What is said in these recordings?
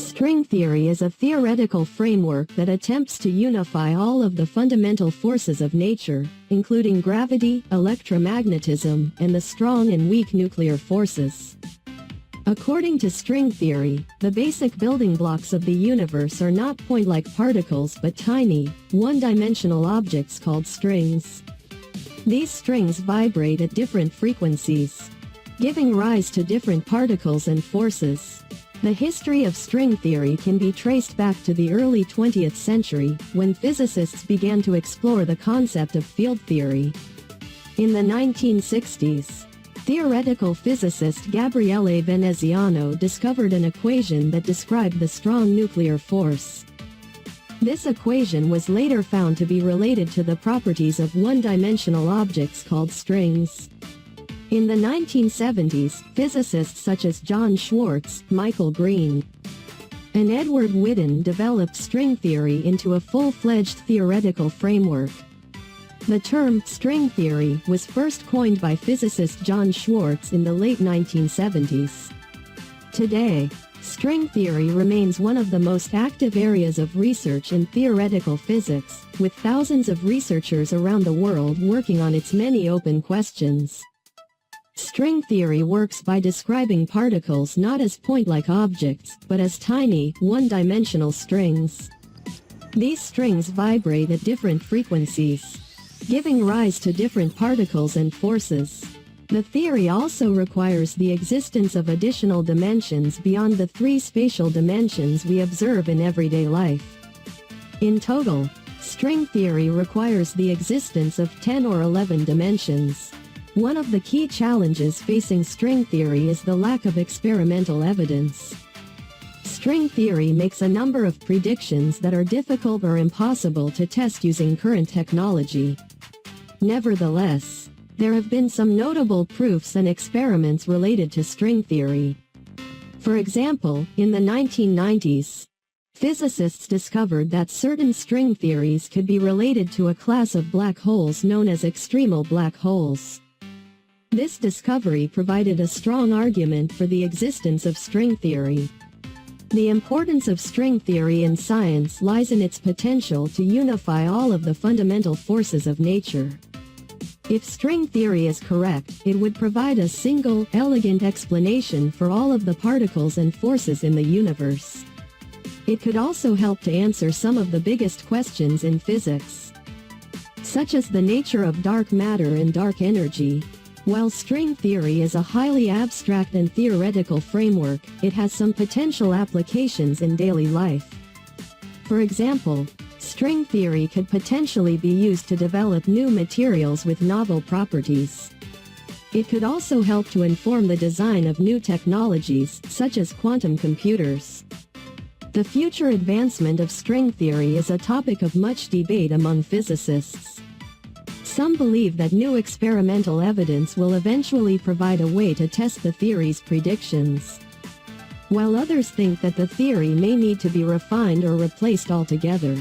String theory is a theoretical framework that attempts to unify all of the fundamental forces of nature, including gravity, electromagnetism, and the strong and weak nuclear forces. According to string theory, the basic building blocks of the universe are not point-like particles but tiny, one-dimensional objects called strings. These strings vibrate at different frequencies, giving rise to different particles and forces. The history of string theory can be traced back to the early 20th century, when physicists began to explore the concept of field theory. In the 1960s, theoretical physicist Gabriele Veneziano discovered an equation that described the strong nuclear force. This equation was later found to be related to the properties of one-dimensional objects called strings. In the 1970s, physicists such as John Schwarz, Michael Green, and Edward Witten developed string theory into a full-fledged theoretical framework. The term string theory was first coined by physicist John Schwarz in the late 1970s. Today, string theory remains one of the most active areas of research in theoretical physics, with thousands of researchers around the world working on its many open questions. String theory works by describing particles not as point-like objects, but as tiny, one-dimensional strings. These strings vibrate at different frequencies, giving rise to different particles and forces. The theory also requires the existence of additional dimensions beyond the three spatial dimensions we observe in everyday life. In total, string theory requires the existence of 10 or 11 dimensions. One of the key challenges facing string theory is the lack of experimental evidence. String theory makes a number of predictions that are difficult or impossible to test using current technology. Nevertheless, there have been some notable proofs and experiments related to string theory. For example, in the 1990s, physicists discovered that certain string theories could be related to a class of black holes known as extremal black holes. This discovery provided a strong argument for the existence of string theory. The importance of string theory in science lies in its potential to unify all of the fundamental forces of nature. If string theory is correct, it would provide a single, elegant explanation for all of the particles and forces in the universe. It could also help to answer some of the biggest questions in physics, such as the nature of dark matter and dark energy. While string theory is a highly abstract and theoretical framework, it has some potential applications in daily life. For example, string theory could potentially be used to develop new materials with novel properties. It could also help to inform the design of new technologies, such as quantum computers. The future advancement of string theory is a topic of much debate among physicists. Some believe that new experimental evidence will eventually provide a way to test the theory's predictions, while others think that the theory may need to be refined or replaced altogether.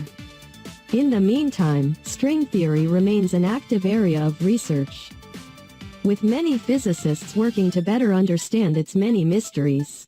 In the meantime, string theory remains an active area of research, with many physicists working to better understand its many mysteries.